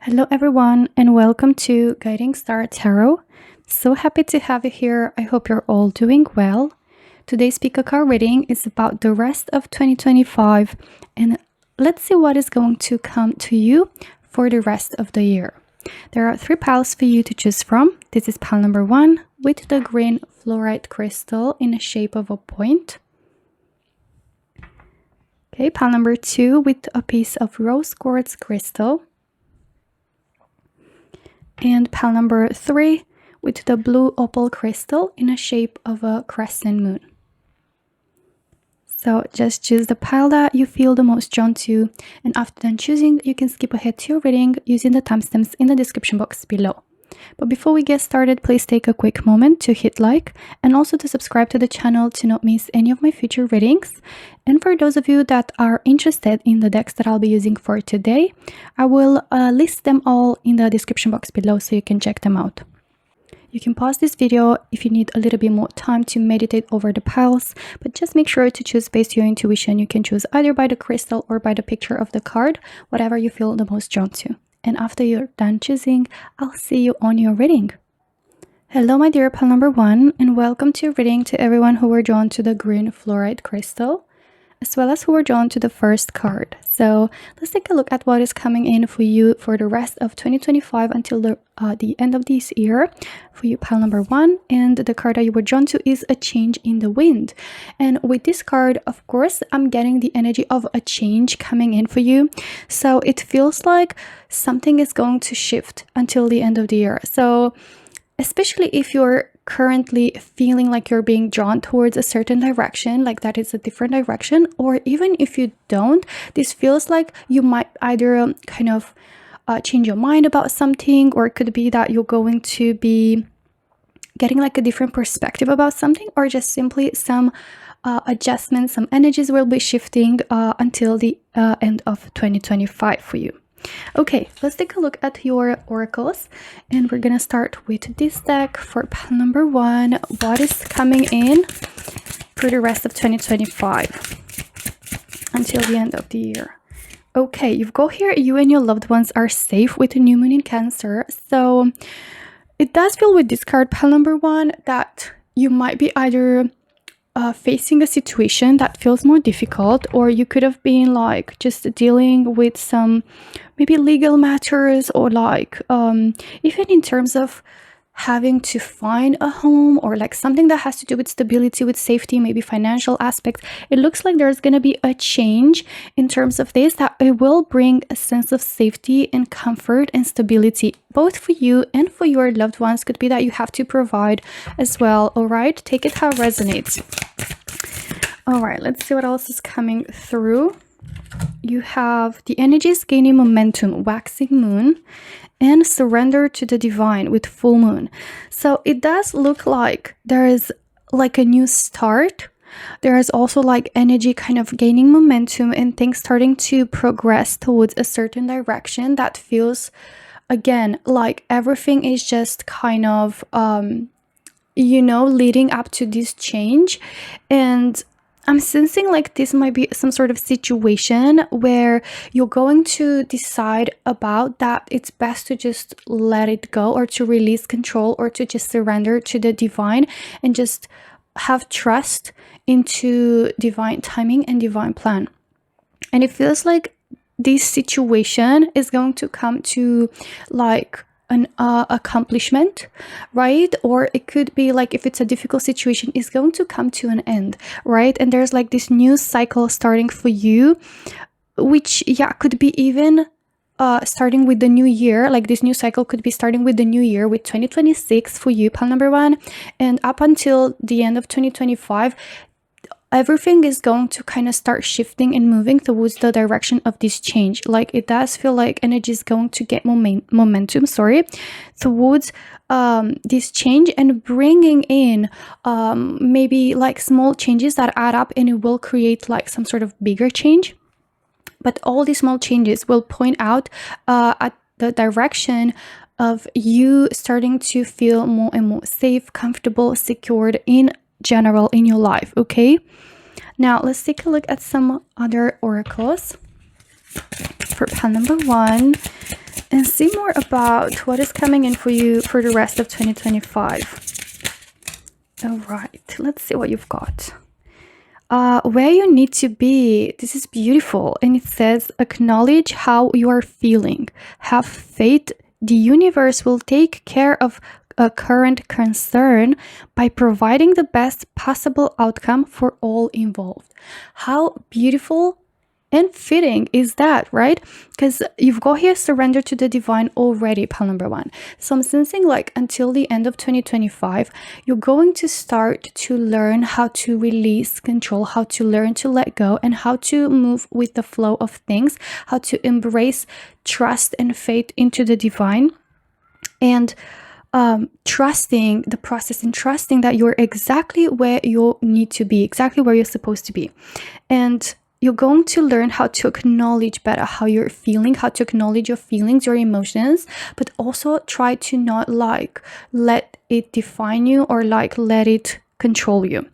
Hello everyone and welcome to Guiding Star Tarot. So happy to have you here. I hope you're all doing well. Today's pick a card reading is about the rest of 2025 and let's see what is going to come to you for the rest of the year. There are 3 piles for you to choose from. This is pile number 1 with the green fluorite crystal in the shape of a point. Okay, pile number 2 with a piece of rose quartz crystal. And pile number 3 with the blue opal crystal in a shape of a crescent moon. So just choose the pile that you feel the most drawn to, and after done choosing, you can skip ahead to your reading using the timestamps in the description box below. But before we get started, please take a quick moment to hit like and also to subscribe to the channel to not miss any of my future readings. And for those of you that are interested in the decks that I'll be using for today, I will list them all in the description box below so you can check them out. You can pause this video if you need a little bit more time to meditate over the piles, but just make sure to choose based on your intuition. You can choose either by the crystal or by the picture of the card, whatever you feel the most drawn to. And after you're done choosing, I'll see you on your reading. Hello my dear pile number 1 and welcome to your reading to everyone who were drawn to the green fluorite crystal, as well as who were drawn to the first card. So let's take a look at what is coming in for you for the rest of 2025 until the end of this year for you pile number 1. And the card that you were drawn to is a change in the wind. And with this card, of course, I'm getting the energy of a change coming in for you. So it feels like something is going to shift until the end of the year. So especially if you're currently feeling like you're being drawn towards a certain direction, like that is a different direction, or even if you don't, this feels like you might either kind of change your mind about something, or it could be that you're going to be getting like a different perspective about something, or just simply some adjustments, some energies will be shifting until the end of 2025 for you. Okay, let's take a look at your oracles, and we're gonna start with this deck for pile number 1. What is coming in for the rest of 2025 until the end of the year? Okay, you've got here, you and your loved ones are safe with a new moon in Cancer. So it does feel with this card, pile number 1, that you might be either facing a situation that feels more difficult, or you could have been like just dealing with some maybe legal matters, or like even in terms of having to find a home, or like something that has to do with stability, with safety, maybe financial aspects. It looks like there's going to be a change in terms of this, that it will bring a sense of safety and comfort and stability, both for you and for your loved ones. Could be that you have to provide as well. All right, take it how it resonates. All right, let's see what else is coming through. You have the energies gaining momentum, waxing moon, and surrender to the divine with full moon. So it does look like there is like a new start. There is also like energy kind of gaining momentum and things starting to progress towards a certain direction that feels, again, like everything is just kind of leading up to this change. And I'm sensing like this might be some sort of situation where you're going to decide about that it's best to just let it go, or to release control, or to just surrender to the divine and just have trust into divine timing and divine plan. And it feels like this situation is going to come to like an accomplishment, right? Or it could be like, if it's a difficult situation, is going to come to an end, right? And there's like this new cycle starting for you, which could be even starting with the new year. Like this new cycle could be starting with the new year, with 2026 for you pile number 1, and up until the end of 2025 everything is going to kind of start shifting and moving towards the direction of this change. Like it does feel like energy is going to get momentum towards this change, and bringing in maybe like small changes that add up, and it will create like some sort of bigger change. But all these small changes will point out at the direction of you starting to feel more and more safe, comfortable, secured in general in your life. Okay, now let's take a look at some other oracles for pile number 1 and see more about what is coming in for you for the rest of 2025. All right, let's see what you've got. Where you need to be. This is beautiful. And it says, acknowledge how you are feeling. Have faith. The universe will take care of a current concern by providing the best possible outcome for all involved. How beautiful and fitting is that, right? Because you've got here surrender to the divine already, pile number 1. So I'm sensing like until the end of 2025, you're going to start to learn how to release control, how to learn to let go, and how to move with the flow of things, how to embrace trust and faith into the divine, and trusting the process and trusting that you're exactly where you need to be, exactly where you're supposed to be. And you're going to learn how to acknowledge better how you're feeling, how to acknowledge your feelings, your emotions, but also try to not like let it define you or like let it control you.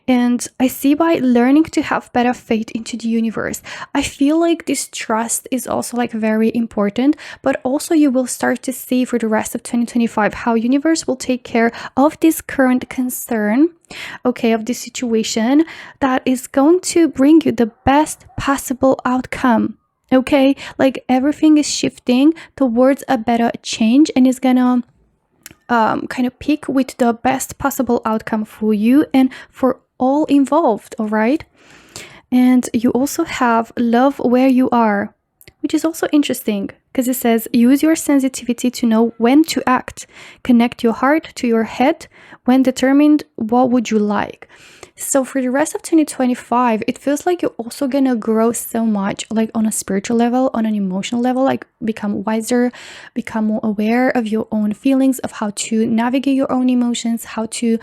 And I see by learning to have better faith into the universe, I feel like this trust is also like very important, but also you will start to see for the rest of 2025 how universe will take care of this current concern, okay, of this situation that is going to bring you the best possible outcome. Okay, like everything is shifting towards a better change and is gonna kind of pick with the best possible outcome for you and for all involved. All right. And you also have love where you are, which is also interesting because it says use your sensitivity to know when to act. Connect your heart to your head when determined what would you like. So for the rest of 2025, it feels like you're also gonna grow so much, like on a spiritual level, on an emotional level, like become wiser, become more aware of your own feelings, of how to navigate your own emotions, how to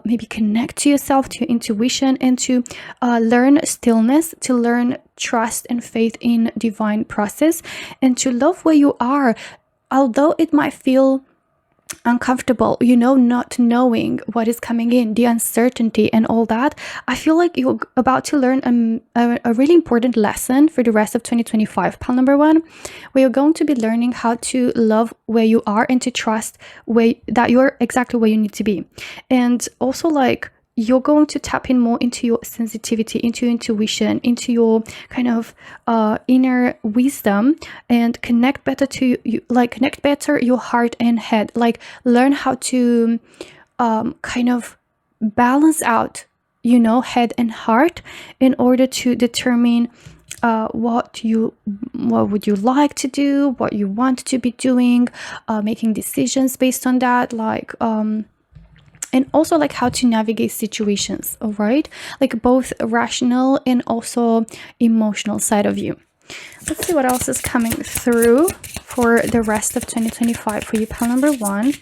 maybe connect to yourself, to your intuition, and to learn stillness, to learn trust and faith in divine process, and to love where you are, although it might feel uncomfortable, not knowing what is coming in, the uncertainty and all that. I feel like you're about to learn a really important lesson for the rest of 2025, pile number 1, where you're going to be learning how to love where you are and to trust that you're exactly where you need to be. And also like you're going to tap in more into your sensitivity, into your intuition, into your kind of inner wisdom, and connect better to you, like connect better your heart and head, like learn how to kind of balance out, head and heart in order to determine what would you like to do, what you want to be doing, making decisions based on that, like and also like how to navigate situations, all right? Like both rational and also emotional side of you. Let's see what else is coming through for the rest of 2025 for you, pile number 1.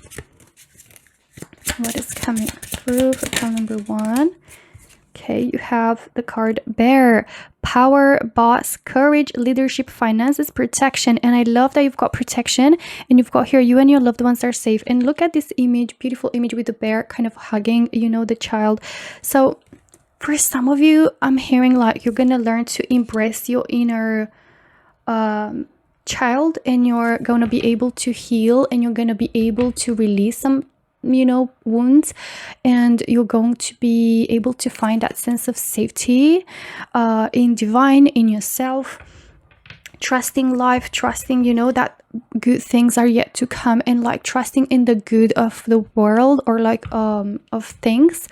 What is coming through for pile number 1? Okay, you have the card Bear, power, boss, courage, leadership, finances, protection. And I love that you've got protection and you've got here you and your loved ones are safe. And look at this image, beautiful image with the bear kind of hugging, the child. So for some of you, I'm hearing like you're gonna learn to embrace your inner child, and you're gonna be able to heal, and you're gonna be able to release some wounds, and you're going to be able to find that sense of safety in divine, in yourself, trusting life, trusting that good things are yet to come, and like trusting in the good of the world, or like of things,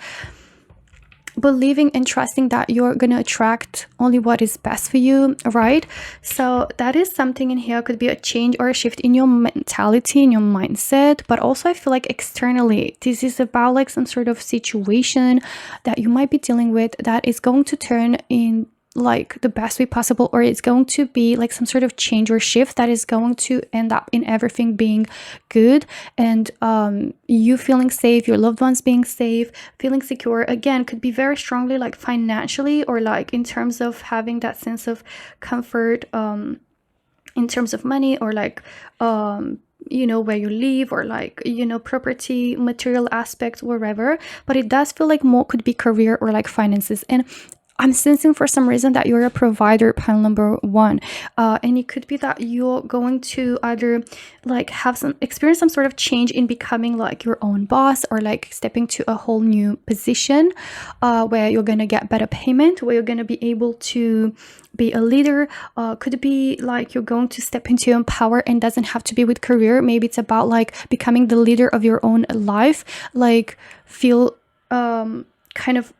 believing and trusting that you're gonna attract only what is best for you, right? So that is something in here. Could be a change or a shift in your mentality, in your mindset, but also I feel like externally this is about like some sort of situation that you might be dealing with that is going to turn in like the best way possible, or it's going to be like some sort of change or shift that is going to end up in everything being good, and you feeling safe, your loved ones being safe, feeling secure. Again, could be very strongly like financially, or like in terms of having that sense of comfort in terms of money, or like where you live, or like property, material aspects, wherever. But it does feel like more could be career or like finances. And I'm sensing for some reason that you're a provider, pile number 1, and it could be that you're going to either like experience some sort of change in becoming like your own boss, or like stepping to a whole new position where you're gonna get better payment, where you're gonna be able to be a leader. Could be like you're going to step into your own power, and doesn't have to be with career. Maybe it's about like becoming the leader of your own life, like feel kind of,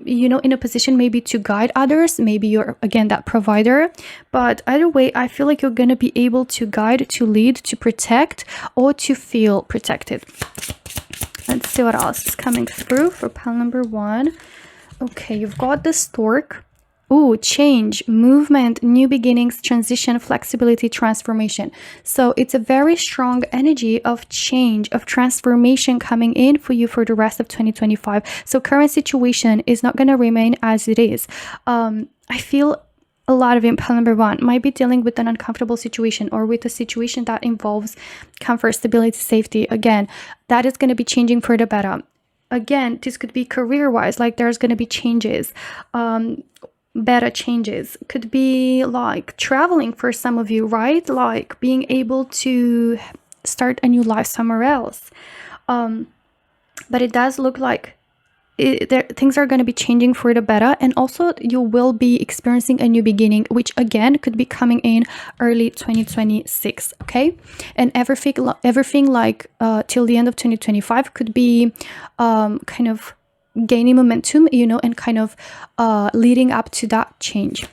you know, in a position maybe to guide others. Maybe you're again that provider, but either way I feel like you're going to be able to guide, to lead, to protect, or to feel protected. Let's see what else is coming through for pile number 1. Okay, you've got the stork. Ooh, change, movement, new beginnings, transition, flexibility, transformation. So it's a very strong energy of change, of transformation coming in for you for the rest of 2025. So current situation is not going to remain as it is. I feel a lot of it, pile number 1, might be dealing with an uncomfortable situation, or with a situation that involves comfort, stability, safety. Again, that is going to be changing for the better. Again, this could be career-wise, like there's going to be changes. Better changes. Could be like traveling for some of you, right? Like being able to start a new life somewhere else. But it does look like things are going to be changing for the better, and also you will be experiencing a new beginning, which again could be coming in early 2026. Okay, and everything like till the end of 2025 could be kind of gaining momentum, you know, and kind of leading up to that change.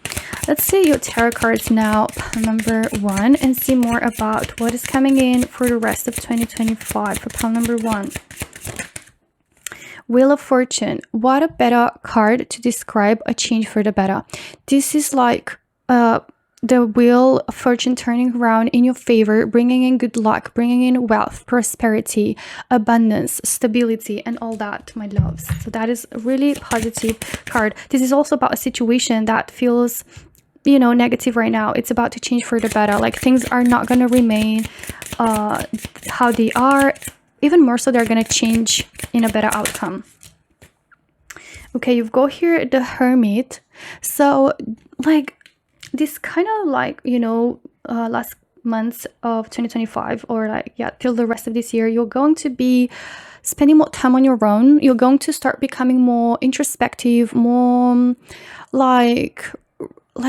Let's see your tarot cards now, pile number 1, and see more about what is coming in for the rest of 2025 for pile number 1. Wheel of Fortune. What a better card to describe a change for the better. This is like the wheel of fortune turning around in your favor, bringing in good luck, bringing in wealth, prosperity, abundance, stability, and all that, my loves. So that is a really positive card. This is also about a situation that feels, you know, negative right now. It's about to change for the better. Like things are not going to remain how they are. Even more so, they're going to change in a better outcome. Okay, you've got here the Hermit. So like this kind of like, you know, last months of 2025, or like, yeah, till the rest of this year, you're going to be spending more time on your own. You're going to start becoming more introspective, more like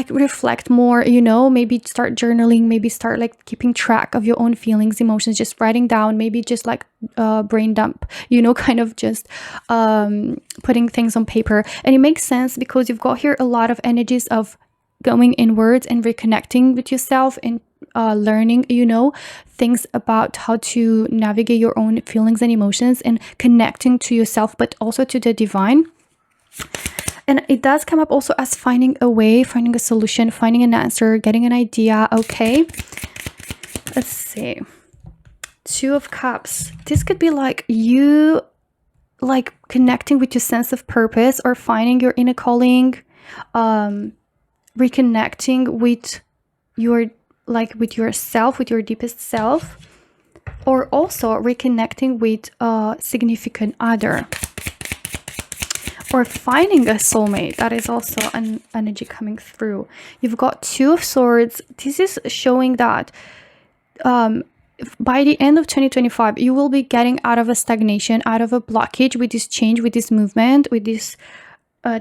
reflect more, you know, maybe start journaling, maybe start like keeping track of your own feelings, emotions, just writing down, maybe just like brain dump, you know, kind of just putting things on paper. And it makes sense because you've got here a lot of energies of going inwards and reconnecting with yourself, and learning, you know, things about how to navigate your own feelings and emotions, and connecting to yourself, but also to the divine. And it does come up also as finding a way, finding a solution, finding an answer, getting an idea. Okay, let's see. 2 of Cups. This could be like you like connecting with your sense of purpose, or finding your inner calling, reconnecting with your with yourself, with your deepest self, or also reconnecting with a significant other, or finding a soulmate. That is also an energy coming through. You've got 2 of Swords. This is showing that by the end of 2025, you will be getting out of a stagnation, out of a blockage with this change, with this movement, with this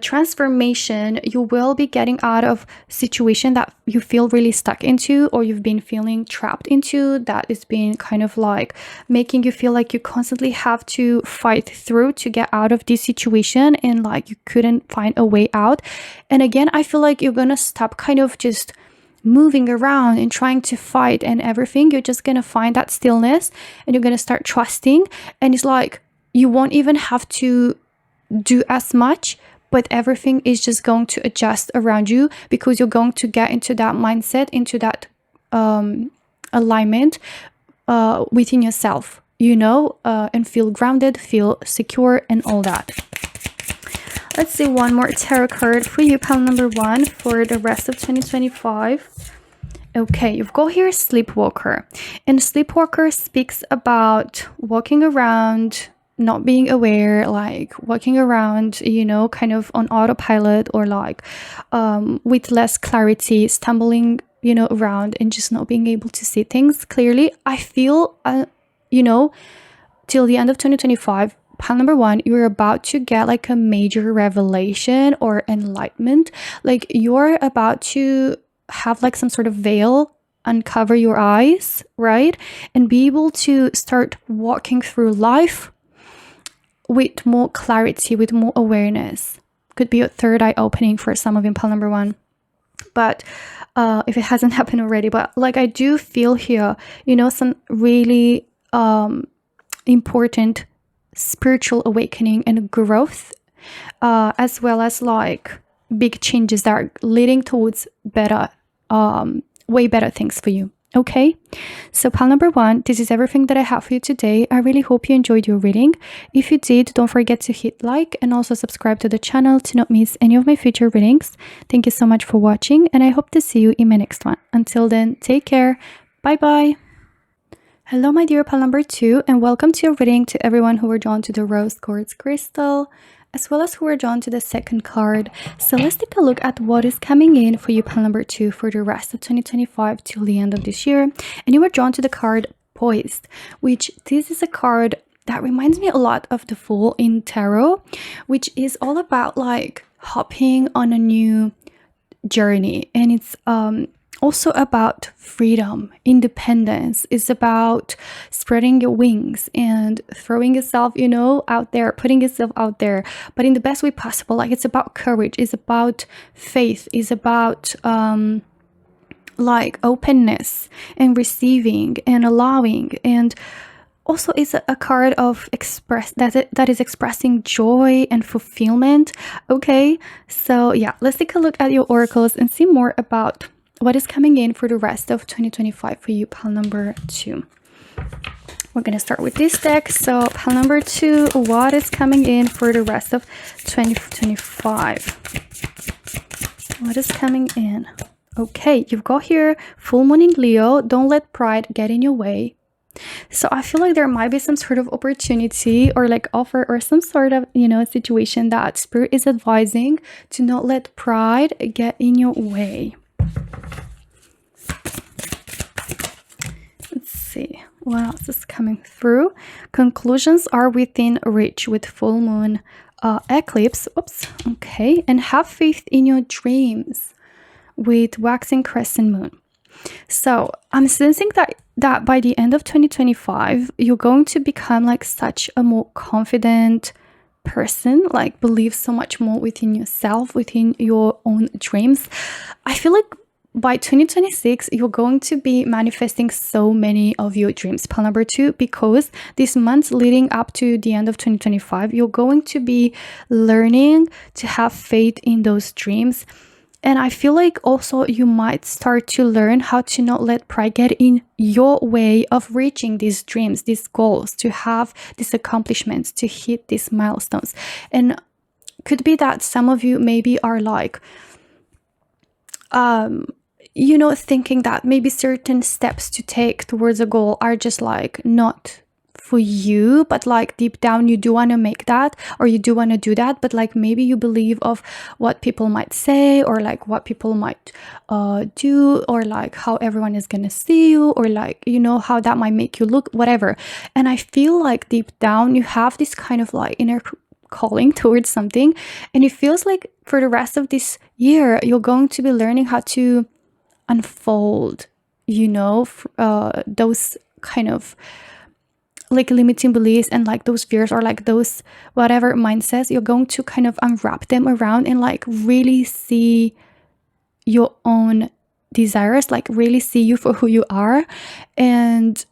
transformation. You will be getting out of a situation that you feel really stuck into, or you've been feeling trapped into, that is being kind of like making you feel like you constantly have to fight through to get out of this situation, and like you couldn't find a way out. And again, I feel like you're gonna stop kind of just moving around and trying to fight and everything. You're just gonna find that stillness, and you're gonna start trusting, and it's like you won't even have to do as much, but everything is just going to adjust around you, because you're going to get into that mindset, into that alignment within yourself, you know, and feel grounded, feel secure, and all that. Let's see one more tarot card for you, pile number 1, for the rest of 2025. Okay, you've got here SleepWalker. And SleepWalker speaks about walking around, not being aware, like walking around, you know, kind of on autopilot, or like with less clarity, stumbling, you know, around and just not being able to see things clearly. I feel, you know, till the end of 2025, pile number one, you're about to get like a major revelation or enlightenment. Like you're about to have like some sort of veil uncover your eyes, right? And be able to start walking through life with more clarity, with more awareness. Could be a third eye opening for some of you, pile number one. But if it hasn't happened already, but like I do feel here, you know, some really important spiritual awakening and growth, as well as like big changes that are leading towards better, way better things for you. Okay, so pile number one, this is everything that I have for you today. I really hope you enjoyed your reading. If you did, don't forget to hit like and also subscribe to the channel to not miss any of my future readings. Thank you so much for watching, and I hope to see you in my next one. Until then, take care. Bye bye. Hello, my dear pile number two, and welcome to your reading to everyone who were drawn to the rose quartz crystal, as well as who were drawn to the second card. So let's take a look at what is coming in for you, pile number two, for the rest of 2025 till the end of this year. And you were drawn to the card Poised, which this is a card that reminds me a lot of the Fool in Tarot, which is all about like hopping on a new journey. And it's also about freedom, independence. It's about spreading your wings and throwing yourself, you know, out there, putting yourself out there, but in the best way possible. Like it's about courage, it's about faith, it's about like openness and receiving and allowing. And also it's a card of that is expressing joy and fulfillment. Okay, so yeah, let's take a look at your oracles and see more about what is coming in for the rest of 2025 for you, pile number two. We're going to start with this deck. So pile number two, what is coming in for the rest of 2025? What is coming in? Okay, you've got here full moon in Leo. Don't let pride get in your way. So I feel like there might be some sort of opportunity or like offer or some sort of, you know, situation that Spirit is advising to not let pride get in your way. Let's see what else is coming through. Conclusions are within reach with full moon eclipse. Oops. Okay, and have faith in your dreams with waxing crescent moon. So I'm sensing that by the end of 2025, you're going to become like such a more confident person, like believe so much more within yourself, within your own dreams. I feel like by 2026, you're going to be manifesting so many of your dreams, pile number two, because this month leading up to the end of 2025, you're going to be learning to have faith in those dreams. And I feel like also you might start to learn how to not let pride get in your way of reaching these dreams, these goals, to have these accomplishments, to hit these milestones. And could be that some of you maybe are like, you know, thinking that maybe certain steps to take towards a goal are just like not for you, but like deep down you do want to make that, or you do want to do that, but like maybe you believe of what people might say, or like what people might do, or like how everyone is gonna see you, or like, you know, how that might make you look, whatever. And I feel like deep down you have this kind of like inner calling towards something, and it feels like for the rest of this year you're going to be learning how to unfold, you know, those kind of like limiting beliefs and like those fears, or like those whatever mindsets. You're going to kind of unwrap them around and like really see your own desires, like really see you for who you are, and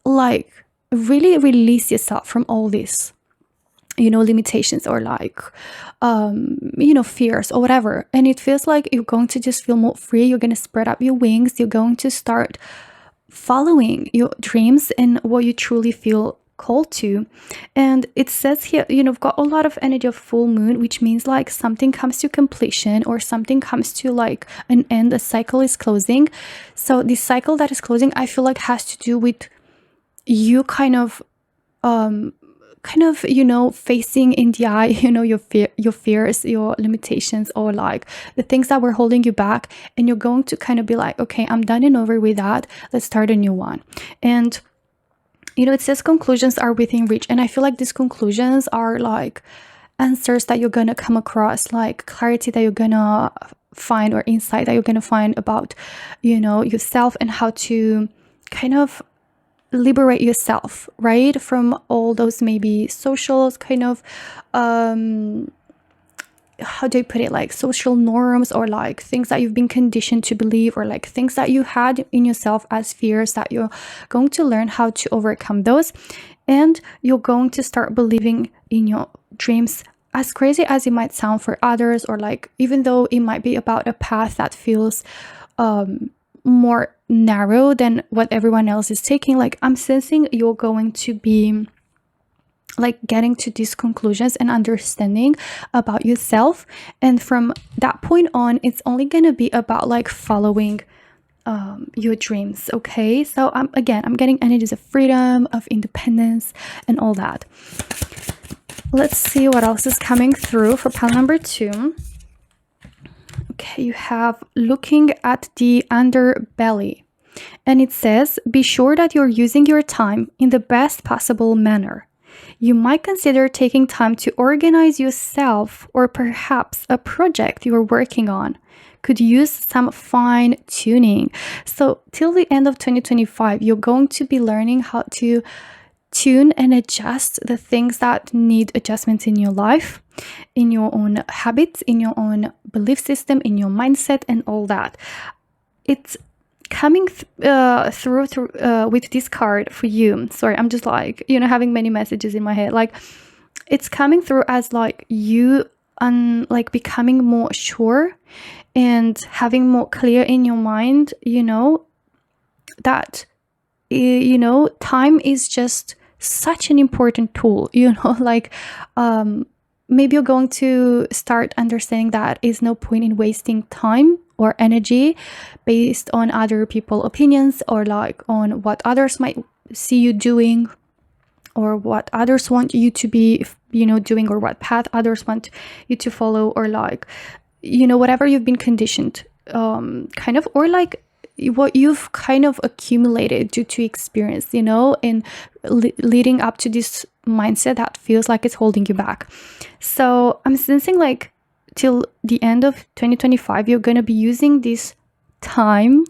like really release yourself from all this, you know, limitations or like you know, fears or whatever. And it feels like you're going to just feel more free. You're going to spread up your wings. You're going to start following your dreams and what you truly feel called to. And it says here, you know, I've got a lot of energy of full moon, which means like something comes to completion, or something comes to like an end, a cycle is closing. So this cycle that is closing, I feel like has to do with you kind of kind of, facing in the eye, your fears, your limitations, or like the things that were holding you back. And you're going to kind of be like, okay, I'm done and over with that. Let's start a new one. And it says conclusions are within reach. And I feel like these conclusions are like answers that you're going to come across, like clarity that you're going to find, or insight that you're going to find about, yourself, and how to kind of liberate yourself, right, from all those maybe social kind of how do I put it, like social norms, or like things that you've been conditioned to believe, or like things that you had in yourself as fears, that you're going to learn how to overcome those. And you're going to start believing in your dreams, as crazy as it might sound for others, or like even though it might be about a path that feels more narrow than what everyone else is taking. Like, I'm sensing you're going to be like getting to these conclusions and understanding about yourself, and from that point on, it's only going to be about like following your dreams. Okay, so I'm getting energies of freedom, of independence, and all that. Let's see what else is coming through for pile number 2. Okay, you have looking at the underbelly, and it says, be sure that you're using your time in the best possible manner. You might consider taking time to organize yourself, or perhaps a project you're working on could use some fine tuning. So till the end of 2025, you're going to be learning how to tune and adjust the things that need adjustments in your life, in your own habits, in your own belief system, in your mindset, and all that. It's coming through with this card for you. Sorry, I'm just like, having many messages in my head. Like, it's coming through as like you like becoming more sure and having more clear in your mind, that time is just such an important tool, like maybe you're going to start understanding that is no point in wasting time or energy based on other people's opinions, or like on what others might see you doing, or what others want you to be doing, or what path others want you to follow, or like whatever you've been conditioned kind of, or like what you've kind of accumulated due to experience, and leading up to this mindset that feels like it's holding you back. So I'm sensing like till the end of 2025, you're going to be using this time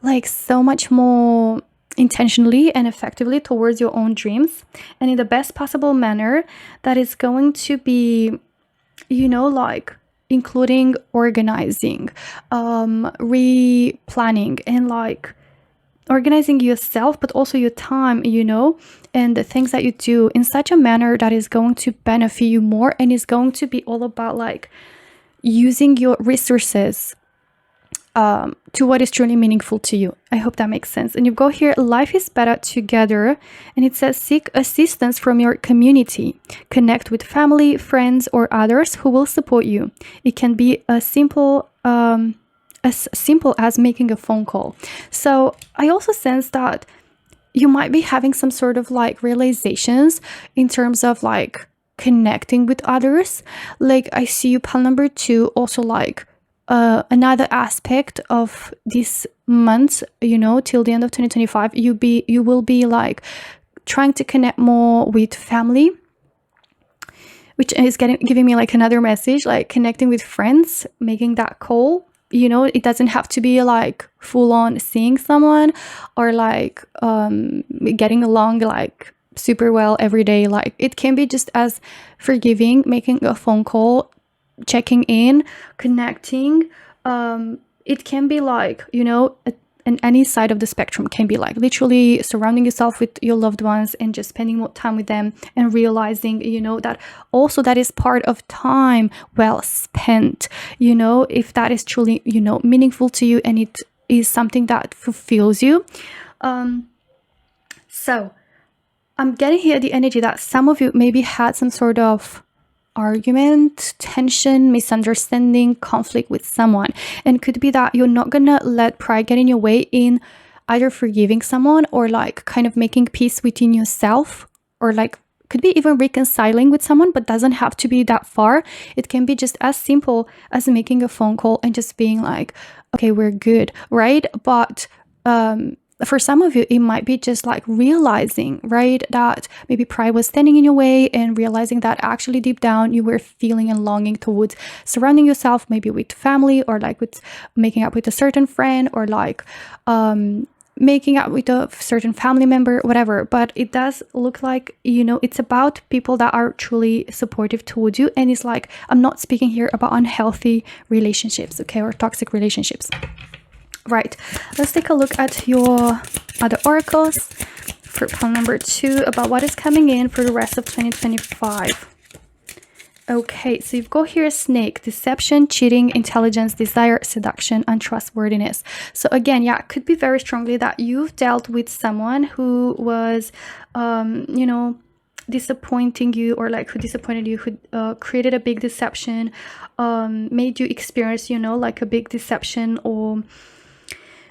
like so much more intentionally and effectively towards your own dreams, and in the best possible manner that is going to be, like including organizing, replanning, and like organizing yourself, but also your time, and the things that you do in such a manner that is going to benefit you more, and is going to be all about like using your resources to what is truly meaningful to you. I hope that makes sense. And you go here, life is better together, and it says seek assistance from your community. Connect with family, friends, or others who will support you. It can be as simple as making a phone call. So I also sense that you might be having some sort of like realizations in terms of like connecting with others. Like, I see you, pile number 2, also like another aspect of this month, till the end of 2025, you will be like trying to connect more with family, which is giving me like another message, like connecting with friends, making that call. It doesn't have to be like full on seeing someone, or like getting along like super well every day. Like, it can be just as forgiving, making a phone call, checking in, connecting. It can be like, and any side of the spectrum can be like literally surrounding yourself with your loved ones and just spending more time with them, and realizing, that also that is part of time well spent, if that is truly, meaningful to you, and it is something that fulfills you. So I'm getting here the energy that some of you maybe had some sort of argument, tension, misunderstanding, conflict with someone, and could be that you're not gonna let pride get in your way in either forgiving someone, or like kind of making peace within yourself, or like could be even reconciling with someone, but doesn't have to be that far. It can be just as simple as making a phone call and just being like, okay, we're good, right? But for some of you, it might be just like realizing, right, that maybe pride was standing in your way, and realizing that actually deep down you were feeling and longing towards surrounding yourself, maybe with family, or like with making up with a certain friend, or like making out with a certain family member, whatever. But it does look like, you know, it's about people that are truly supportive towards you. And it's like, I'm not speaking here about unhealthy relationships, okay, or toxic relationships. Right, let's take a look at your other oracles for pile number 2 about what is coming in for the rest of 2025. Okay, so you've got here snake, deception, cheating, intelligence, desire, seduction, untrustworthiness. So again, yeah, it could be very strongly that you've dealt with someone who was, you know, disappointing you, or like who disappointed you, who created a big deception, made you experience, you know, like a big deception, or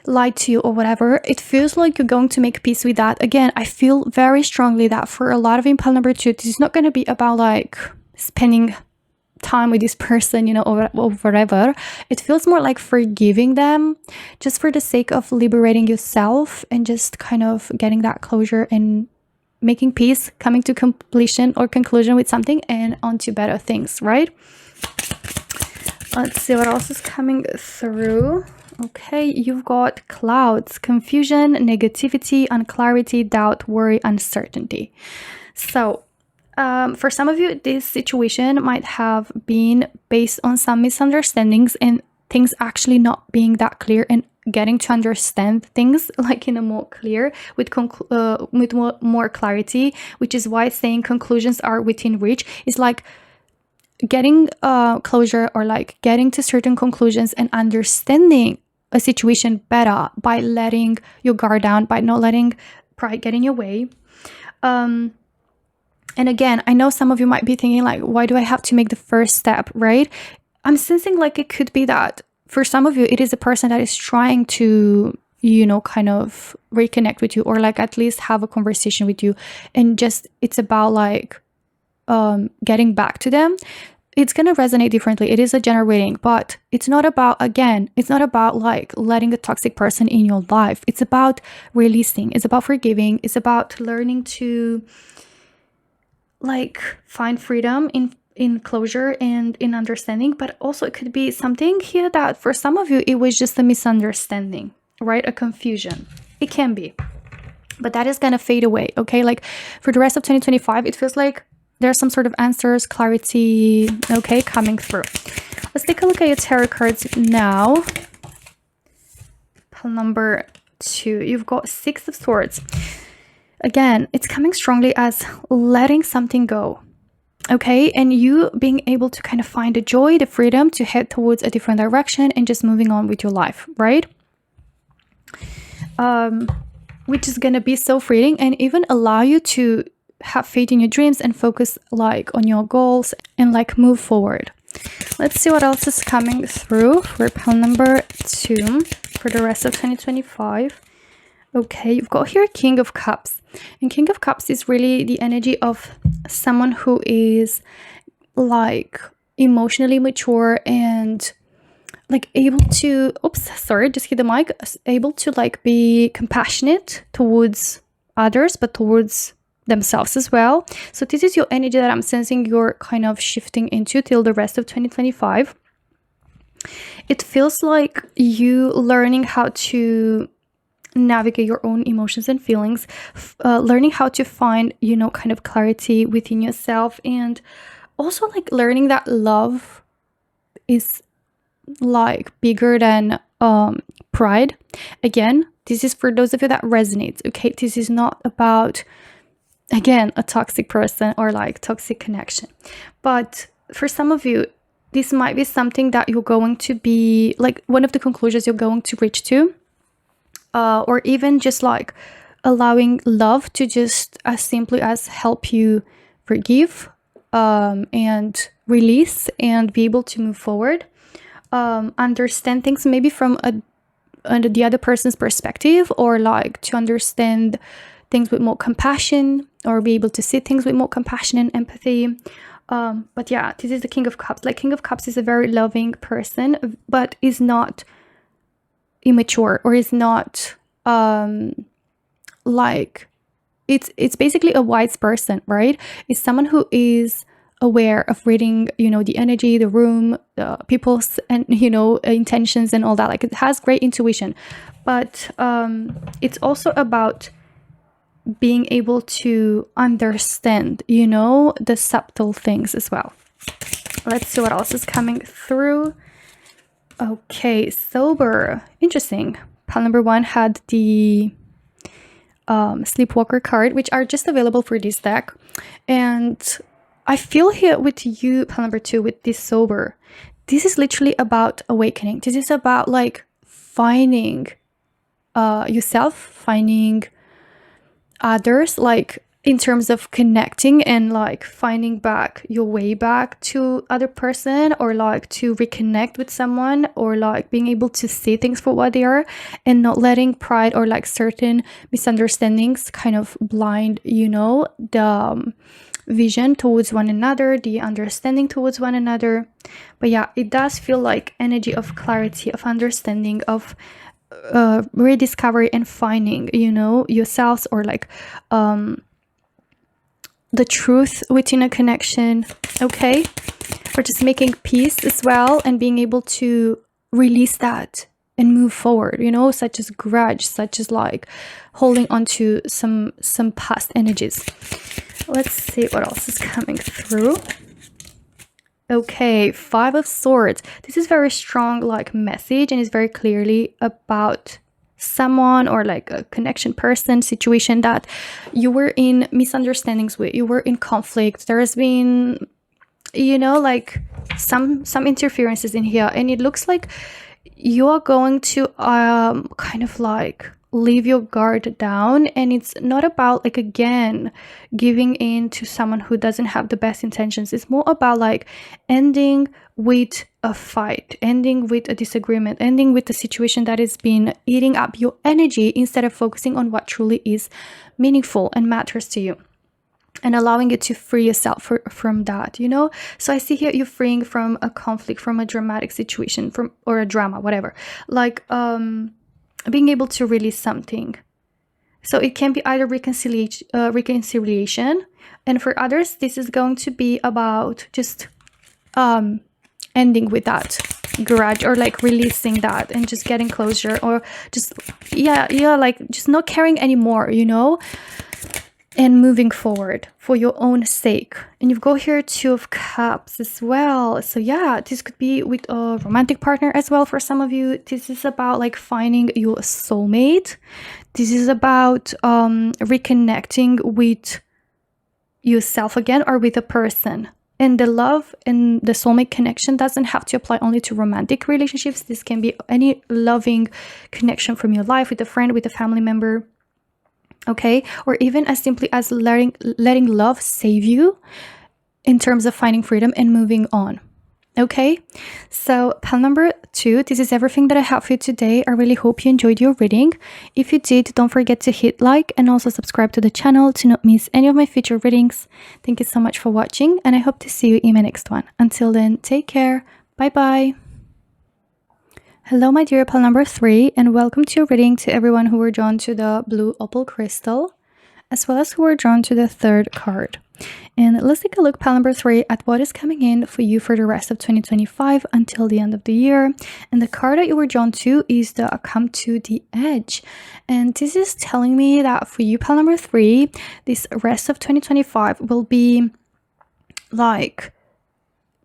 lied to you, or whatever. It feels like you're going to make peace with that. Again, I feel very strongly that for a lot of impulse number 2, this is not going to be about like spending time with this person, you know, or whatever. It feels more like forgiving them, just for the sake of liberating yourself and just kind of getting that closure and making peace, coming to completion or conclusion with something, and onto better things, right? Let's see what else is coming through. Okay, you've got clouds, confusion, negativity, unclarity, doubt, worry, uncertainty. So for some of you, this situation might have been based on some misunderstandings and things actually not being that clear, and getting to understand things like in a more clear, with more clarity, which is why saying conclusions are within reach is like getting closure, or like getting to certain conclusions and understanding a situation better by letting your guard down, by not letting pride get in your way. And again, I know some of you might be thinking like, why do I have to make the first step, right? I'm sensing like it could be that for some of you, it is a person that is trying to, you know, kind of reconnect with you, or like at least have a conversation with you, and just it's about like getting back to them. It's going to resonate differently. It is a general reading, but it's not about, again, it's not about like letting a toxic person in your life. It's about releasing. It's about forgiving. It's about learning to like find freedom in closure and in understanding. But also it could be something here that for some of you, it was just a misunderstanding, right? A confusion. It can be, but that is going to fade away. Okay. Like for the rest of 2025, it feels like there's some sort of answers, clarity, okay, coming through. Let's take a look at your tarot cards now. Pile number 2, you've got 6 of Swords. Again, it's coming strongly as letting something go, okay? And you being able to kind of find the joy, the freedom to head towards a different direction and just moving on with your life, right? Which is going to be so freeing, and even allow you to have faith in your dreams and focus like on your goals and like move forward. Let's see what else is coming through for pile number 2 for the rest of 2025. Okay, you've got here King of Cups, and King of Cups is really the energy of someone who is like emotionally mature and like able to, just hit the mic, able to like be compassionate towards others, but towards themselves as well. So this is your energy that I'm sensing you're kind of shifting into till the rest of 2025. It feels like you learning how to navigate your own emotions and feelings, learning how to find, you know, kind of clarity within yourself, and also like learning that love is like bigger than pride. Again, this is for those of you that resonates, okay? This is not about, again, a toxic person or like toxic connection. But for some of you, this might be something that you're going to be like one of the conclusions you're going to reach to, or even just like allowing love to just as simply as help you forgive and release and be able to move forward, understand things maybe from the other person's perspective, or like to understand things with more compassion, or be able to see things with more compassion and empathy. But yeah, this is the King of Cups. Like, King of Cups is a very loving person, but is not immature, or is not like, it's basically a wise person, right? It's someone who is aware of reading, the energy, the room, people's, and intentions and all that. Like, it has great intuition, but it's also about being able to understand, the subtle things as well. Let's see what else is coming through. Okay, sober. Interesting. Pile number 1 had the SleepWalker card, which are just available for this deck. And I feel here with you, pile number 2, with this sober, this is literally about awakening. This is about like finding yourself, finding others, like in terms of connecting and like finding back your way back to other person, or like to reconnect with someone, or like being able to see things for what they are, and not letting pride or like certain misunderstandings kind of blind, the vision towards one another, the understanding towards one another. But yeah, it does feel like energy of clarity, of understanding, of rediscovery and finding, yourselves, or like the truth within a connection. Okay, or just making peace as well, and being able to release that and move forward, such as grudge, such as like holding on to some past energies. Let's see what else is coming through. Okay, 5 of Swords. This is very strong like message, and is very clearly about someone, or like a connection, person, situation that you were in misunderstandings with, you were in conflict. There has been, like some interferences in here, and it looks like you are going to kind of like leave your guard down. And it's not about like, again, giving in to someone who doesn't have the best intentions. It's more about like ending with a fight, ending with a disagreement, ending with a situation that has been eating up your energy, instead of focusing on what truly is meaningful and matters to you, and allowing it to free yourself from that, So I see here you're freeing from a conflict, from a dramatic situation, or a drama, whatever, like being able to release something. So it can be either reconciliation, and for others this is going to be about just ending with that grudge, or like releasing that and just getting closure, or just like just not caring anymore, and moving forward for your own sake. And you've got here 2 of Cups as well. So yeah, this could be with a romantic partner as well for some of you. This is about like finding your soulmate. This is about reconnecting with yourself again, or with a person. And the love and the soulmate connection doesn't have to apply only to romantic relationships. This can be any loving connection from your life, with a friend, with a family member. Okay, or even as simply as letting love save you, in terms of finding freedom and moving on. Okay, so pile number 2, this is everything that I have for you today. I really hope you enjoyed your reading. If you did, don't forget to hit like and also subscribe to the channel to not miss any of my future readings. Thank you so much for watching, and I hope to see you in my next one. Until then, take care. Bye bye. Hello my dear pile number 3, and welcome to your reading to everyone who were drawn to the blue opal crystal, as well as who were drawn to the 3rd card. And let's take a look, pile number 3, at what is coming in for you for the rest of 2025 until the end of the year. And the card that you were drawn to is the Come to the Edge. And this is telling me that for you, pile number 3, this rest of 2025 will be like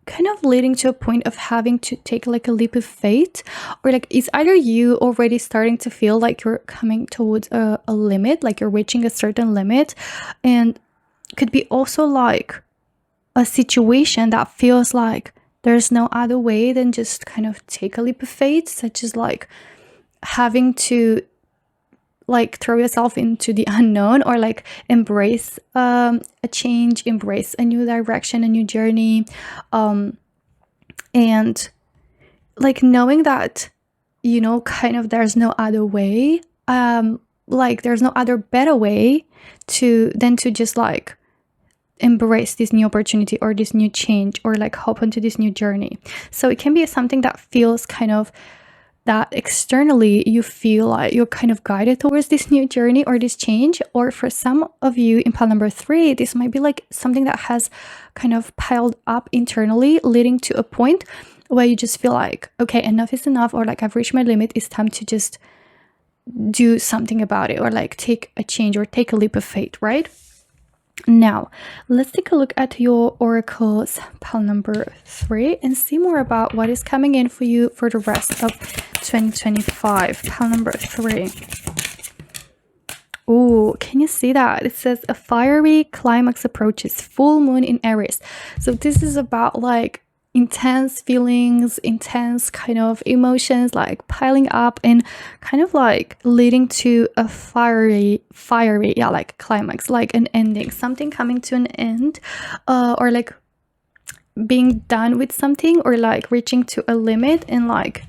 kind of leading to a point of having to take like a leap of faith, or like it's either you already starting to feel like you're coming towards a limit, like you're reaching a certain limit, and could be also like a situation that feels like there's no other way than just kind of take a leap of faith, such as like having to like throw yourself into the unknown, or like embrace a change, embrace a new direction, a new journey, and like knowing that kind of there's no other way, like there's no other better way to just like embrace this new opportunity or this new change, or like hop onto this new journey. So it can be something that feels kind of that externally you feel like you're kind of guided towards this new journey or this change. Or for some of you in pile number 3, this might be like something that has kind of piled up internally, leading to a point where you just feel like, okay, enough is enough, or like I've reached my limit, it's time to just do something about it, or like take a change or take a leap of faith, right? Now, let's take a look at your oracles pile number 3 and see more about what is coming in for you for the rest of 2025. Pile number 3. Oh, can you see that? It says a fiery climax approaches, full moon in Aries. So this is about like intense feelings, intense kind of emotions like piling up and kind of like leading to a fiery like climax, like an ending, something coming to an end, or like being done with something, or like reaching to a limit, and like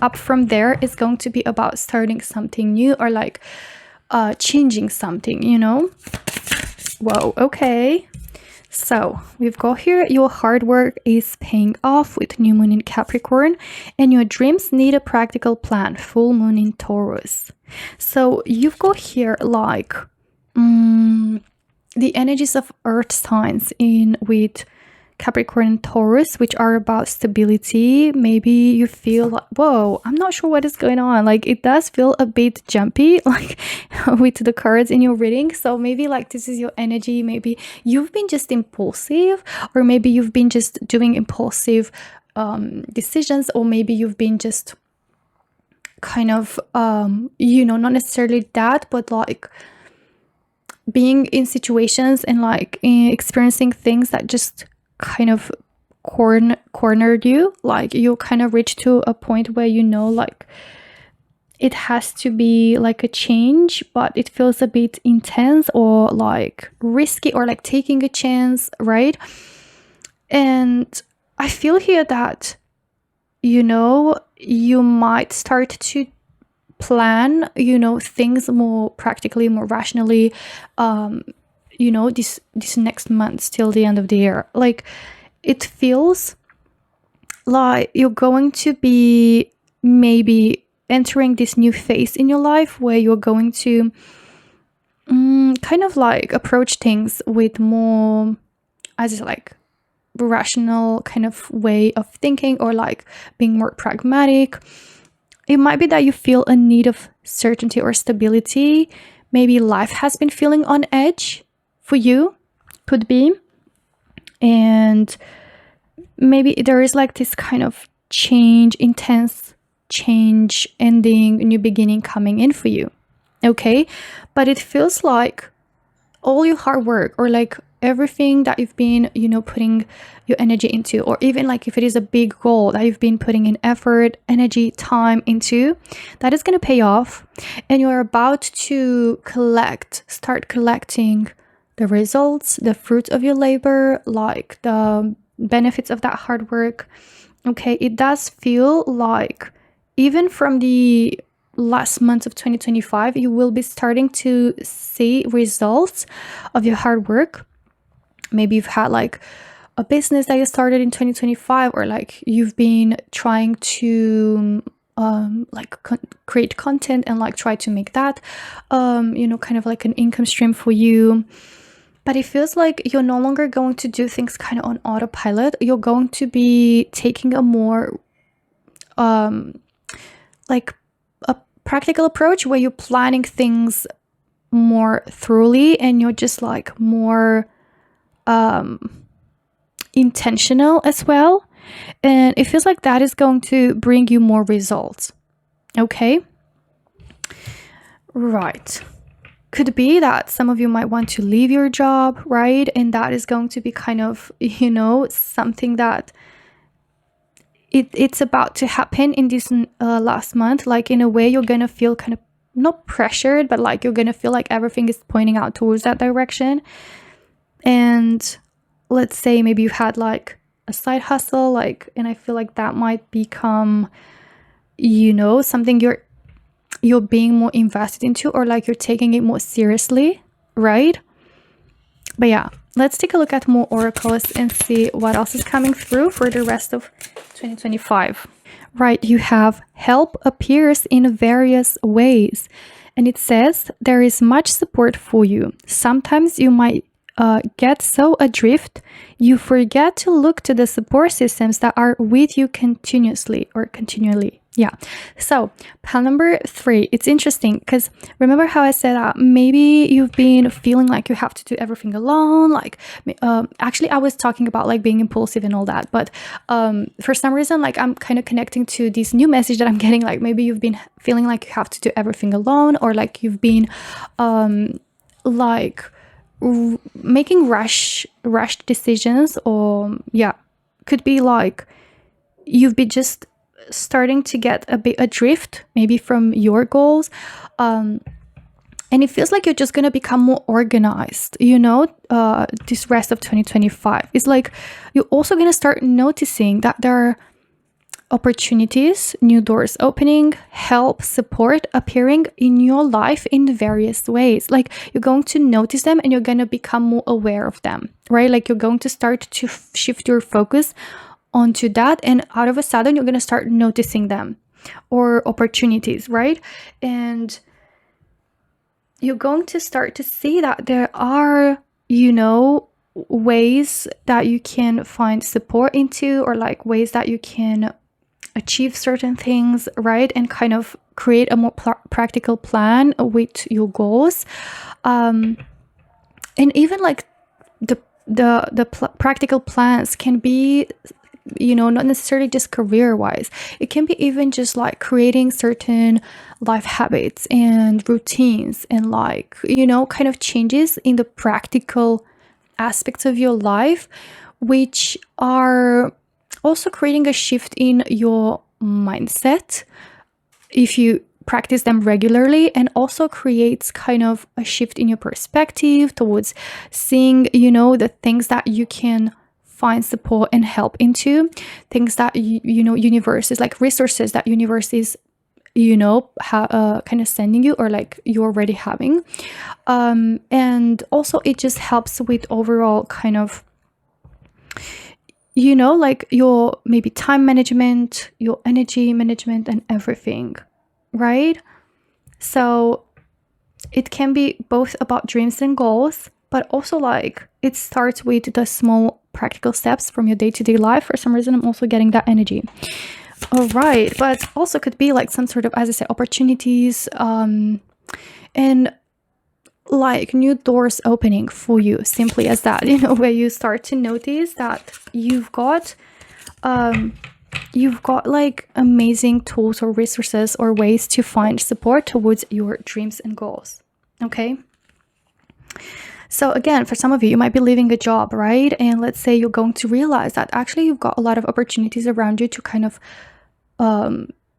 up from there is going to be about starting something new, or like changing something, you know? Whoa, okay. So we've got here, your hard work is paying off with new moon in Capricorn, and your dreams need a practical plan, full moon in Taurus. So you've got here like the energies of earth signs in with Capricorn and Taurus, which are about stability. Maybe you feel like, whoa, I'm not sure what is going on. Like it does feel a bit jumpy, like with the cards in your reading. So maybe like this is your energy. Maybe you've been just impulsive, or maybe you've been just doing impulsive decisions, or maybe you've been just kind of, not necessarily that, but like being in situations and like experiencing things that just kind of cornered you. Like you kind of reach to a point where like it has to be like a change, but it feels a bit intense or like risky, or like taking a chance, right? And I feel here that you might start to plan things more practically, more rationally, this next month till the end of the year. Like it feels like you're going to be maybe entering this new phase in your life where you're going to kind of like approach things with more as like rational kind of way of thinking, or like being more pragmatic. It might be that you feel a need of certainty or stability. Maybe life has been feeling on edge for you, could be. And maybe there is like this kind of change, intense change, ending, new beginning coming in for you. Okay, but it feels like all your hard work, or like everything that you've been putting your energy into, or even like if it is a big goal that you've been putting in effort, energy, time into, that is going to pay off, and you're about to start collecting the results, the fruits of your labor, like the benefits of that hard work. Okay, it does feel like even from the last months of 2025, you will be starting to see results of your hard work. Maybe you've had like a business that you started in 2025, or like you've been trying to create content and like try to make that kind of like an income stream for you. But it feels like you're no longer going to do things kind of on autopilot. You're going to be taking a more like a practical approach where you're planning things more thoroughly, and you're just like more intentional as well. And it feels like that is going to bring you more results. Okay, right. Could be that some of you might want to leave your job, right? And that is going to be kind of something that it's about to happen in this last month. Like in a way you're gonna feel kind of not pressured, but like you're gonna feel like everything is pointing out towards that direction. And let's say maybe you've had like a side hustle, like, and I feel like that might become something you're being more invested into, or like you're taking it more seriously, right? But yeah, let's take a look at more oracles and see what else is coming through for the rest of 2025. Right, you have help appears in various ways. And it says there is much support for you. Sometimes you might get so adrift, you forget to look to the support systems that are with you continuously or continually. Yeah. So pile number 3, it's interesting because remember how I said that maybe you've been feeling like you have to do everything alone. Like, actually, I was talking about like being impulsive and all that, but for some reason, like I'm kind of connecting to this new message that I'm getting. Like maybe you've been feeling like you have to do everything alone, or like you've been like making rushed decisions, or yeah, could be like you've been just starting to get a bit adrift maybe from your goals, and it feels like you're just going to become more organized, this rest of 2025. It's like you're also going to start noticing that there are opportunities, new doors opening, help, support appearing in your life in various ways. Like you're going to notice them and you're going to become more aware of them, right? Like you're going to start to shift your focus onto that, and out of a sudden you're going to start noticing them or opportunities, right? And you're going to start to see that there are, ways that you can find support into, or like ways that you can achieve certain things, right? And kind of create a more practical plan with your goals. And even like the practical plans can be, not necessarily just career wise. It can be even just like creating certain life habits and routines, and like, kind of changes in the practical aspects of your life, which are also creating a shift in your mindset if you practice them regularly, and also creates kind of a shift in your perspective towards seeing, the things that you can find support and help into, things that universe is like resources that universe is kind of sending you, or like you're already having, and also it just helps with overall kind of like your maybe time management, your energy management, and everything, right? So it can be both about dreams and goals, but also like it starts with the small practical steps from your day-to-day life. For some reason, I'm also getting that energy. All right, but also could be like some sort of, as I said, opportunities, and like new doors opening for you, simply as that, where you start to notice that you've got like amazing tools or resources or ways to find support towards your dreams and goals. Okay. So again, for some of you, you might be leaving a job, right? And let's say you're going to realize that actually you've got a lot of opportunities around you to kind of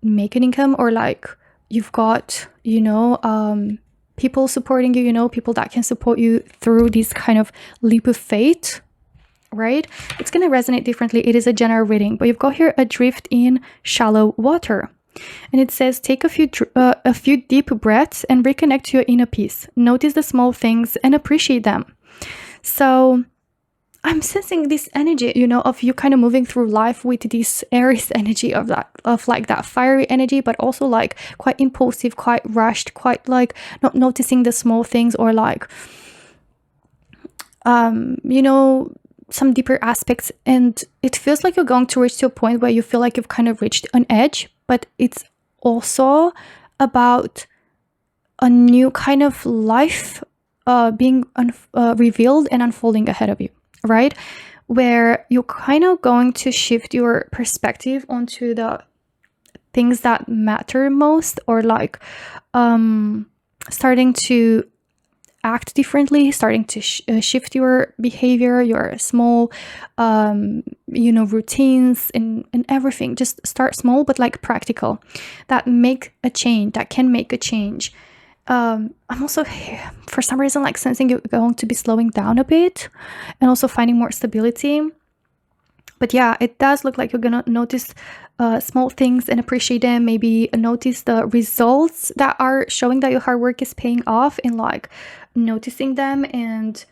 make an income, or like you've got, people supporting you, people that can support you through this kind of leap of faith, right? It's going to resonate differently. It is a general reading, but you've got here adrift in shallow water. And it says, take a few deep breaths and reconnect to your inner peace. Notice the small things and appreciate them. So I'm sensing this energy, of you kind of moving through life with this Aries energy of like that fiery energy, but also like quite impulsive, quite rushed, quite like not noticing the small things, or like, some deeper aspects. And it feels like you're going to reach to a point where you feel like you've kind of reached an edge, but it's also about a new kind of life being revealed and unfolding ahead of you, right? Where you're kind of going to shift your perspective onto the things that matter most, or like starting to act differently, starting to shift your behavior, your small routines and everything. Just start small, but like practical, that can make a change. I'm also, for some reason, like sensing you're going to be slowing down a bit, and also finding more stability. But yeah, it does look like you're gonna notice small things and appreciate them. Maybe notice the results that are showing that your hard work is paying off, and like noticing them. And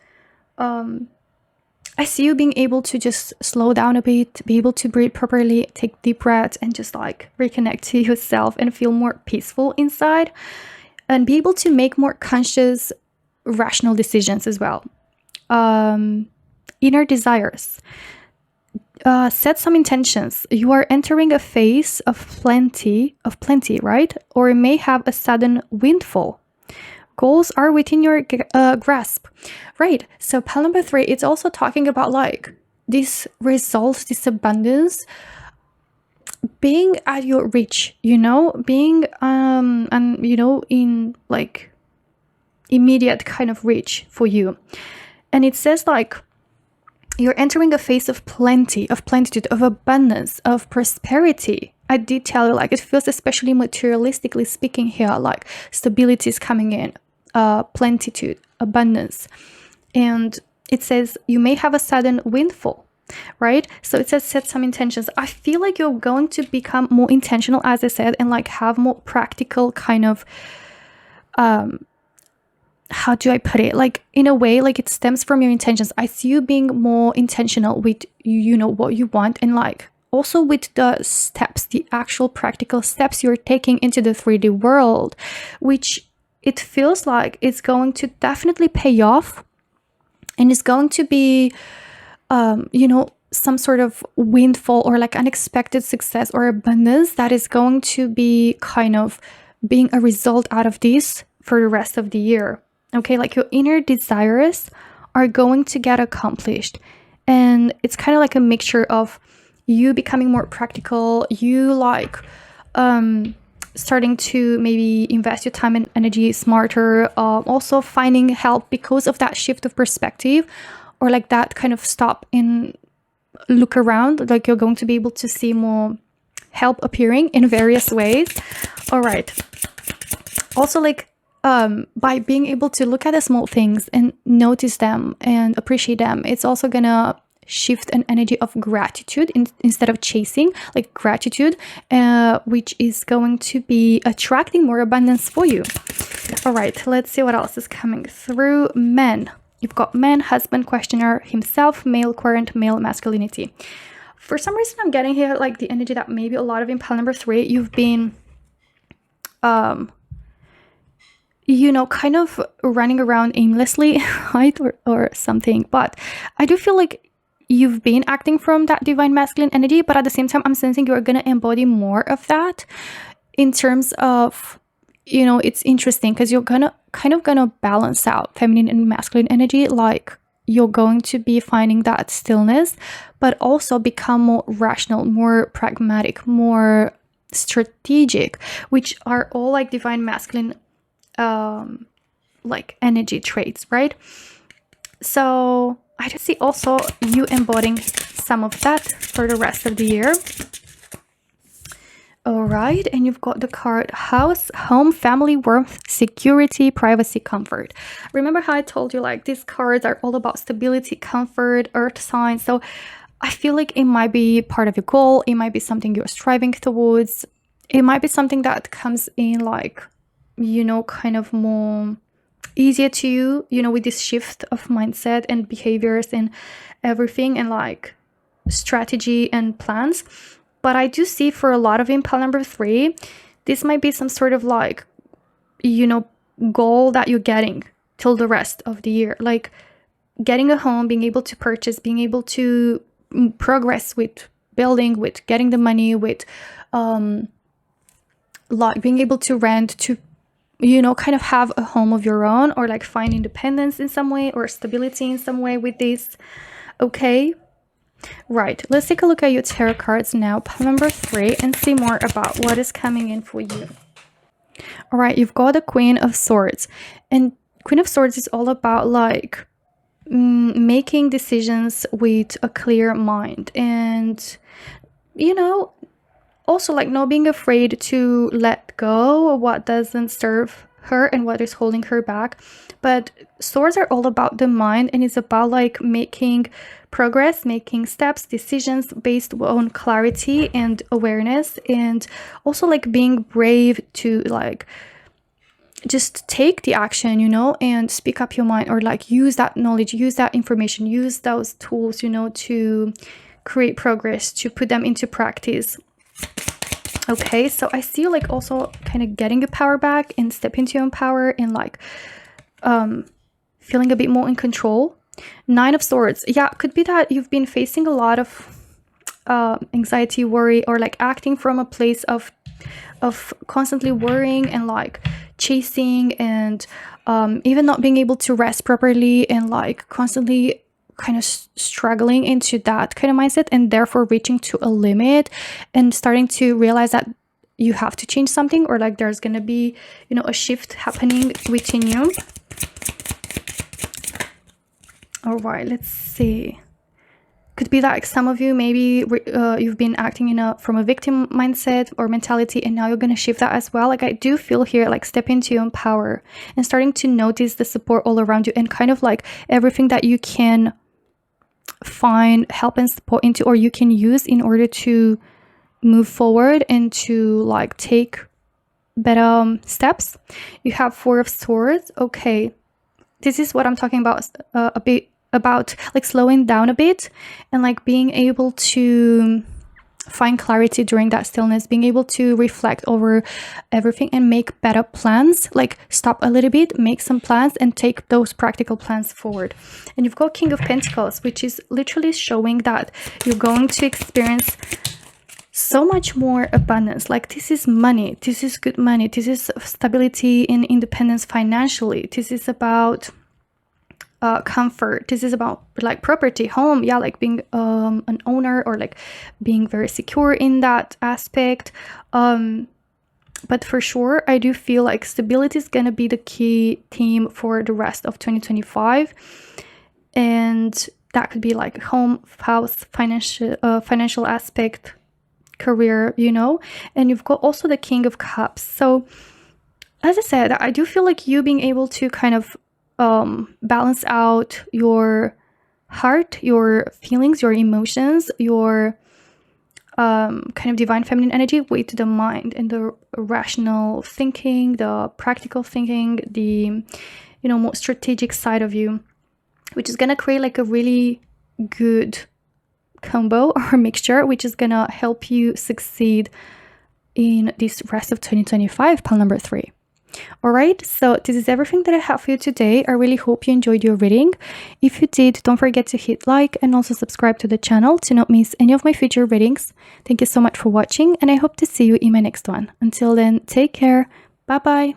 I see you being able to just slow down a bit, be able to breathe properly, take deep breaths, and just like reconnect to yourself and feel more peaceful inside, and be able to make more conscious, rational decisions as well. Inner desires. Set some intentions. You are entering a phase of plenty, right? Or it may have a sudden windfall. Goals are within your grasp, right? So pile number 3, it's also talking about like this results, this abundance being at your reach, being and in like immediate kind of reach for you. And it says like you're entering a phase of plenty, of plenitude, of abundance, of prosperity. I did tell you, like, it feels, especially materialistically speaking here, like stability is coming in, plenitude, abundance. And it says you may have a sudden windfall, right? So it says set some intentions. I feel like you're going to become more intentional, as I said, and like have more practical kind of how do I put it? Like, in a way, like it stems from your intentions. I see you being more intentional with, what you want, and like also with the steps, the actual practical steps you're taking into the 3D world, which it feels like it's going to definitely pay off, and it's going to be, some sort of windfall or like unexpected success or abundance that is going to be kind of being a result out of this for the rest of the year. Okay, like your inner desires are going to get accomplished. And it's kind of like a mixture of you becoming more practical, you like starting to maybe invest your time and energy smarter, also finding help because of that shift of perspective, or like that kind of stop and look around, like you're going to be able to see more help appearing in various ways. All right. Also, like by being able to look at the small things and notice them and appreciate them, it's also gonna shift an energy of gratitude instead of chasing, like gratitude, which is going to be attracting more abundance for you. All right, let's see what else is coming through. Men. You've got man, husband, questioner, himself, male, querent, male, masculinity. For some reason, I'm getting here like the energy that maybe a lot of in pile number 3, you've been kind of running around aimlessly, right? Or something. But I do feel like you've been acting from that divine masculine energy, but at the same time, I'm sensing you're going to embody more of that in terms of, it's interesting because you're gonna balance out feminine and masculine energy. Like you're going to be finding that stillness, but also become more rational, more pragmatic, more strategic, which are all like divine masculine like energy traits, right? So I just see also you embodying some of that for the rest of the year. All right, and you've got the card house, home, family, warmth, security, privacy, comfort. Remember how I told you like these cards are all about stability, comfort, earth signs. So I feel like it might be part of your goal, it might be something you're striving towards, it might be something that comes in like kind of more easier to you, with this shift of mindset and behaviors and everything, and like strategy and plans. But I do see for a lot of in pile number 3, this might be some sort of like, goal that you're getting till the rest of the year, like getting a home, being able to purchase, being able to progress with building, with getting the money, with like being able to rent, to kind of have a home of your own, or like find independence in some way or stability in some way with this. Okay, right, let's take a look at your tarot cards now, pile number 3, and see more about what is coming in for you. All right, you've got the Queen of Swords, and Queen of Swords is all about like making decisions with a clear mind, and also like not being afraid to let go of what doesn't serve her and what is holding her back. But swords are all about the mind, and it's about like making progress, making steps, decisions based on clarity and awareness, and also like being brave to like just take the action, you know, and speak up your mind, or like use that knowledge, use that information, use those tools, you know, to create progress, to put them into practice. Okay, so I see you like also kind of getting your power back and step into your own power and like feeling a bit more in control. 9 of Swords. Yeah, could be that you've been facing a lot of anxiety, worry, or like acting from a place of constantly worrying and like chasing and even not being able to rest properly and like constantly kind of struggling into that kind of mindset, and therefore reaching to a limit and starting to realize that you have to change something, or like there's gonna be, you know, a shift happening within you. All right, let's see. Could be like some of you, maybe you've been acting from a victim mindset or mentality, and now you're going to shift that as well. Like I do feel here, like step into your own power and starting to notice the support all around you, and kind of like everything that you can find help and support into, or you can use in order to move forward and to like take better steps. You have 4 of Swords. Okay, this is what I'm talking about a bit, about like slowing down a bit and like being able to find clarity during that stillness, being able to reflect over everything and make better plans, like stop a little bit, make some plans and take those practical plans forward. And you've got King of Pentacles, which is literally showing that you're going to experience so much more abundance. Like this is money, this is good money, this is stability and independence financially, this is about comfort, this is about like property, home, yeah, like being an owner, or like being very secure in that aspect. But for sure I do feel like stability is gonna be the key theme for the rest of 2025, and that could be like home, house, financial aspect, career, you know. And you've got also the King of Cups. So as I said, I do feel like you being able to kind of balance out your heart, your feelings, your emotions, your kind of divine feminine energy with the mind and the rational thinking, the practical thinking, the, you know, more strategic side of you, which is gonna create like a really good combo or mixture, which is gonna help you succeed in this rest of 2025, pile number 3. All right, so this is everything that I have for you today. I really hope you enjoyed your reading. If you did, don't forget to hit like and also subscribe to the channel to not miss any of my future readings. Thank you so much for watching, and I hope to see you in my next one. Until then, take care. Bye bye.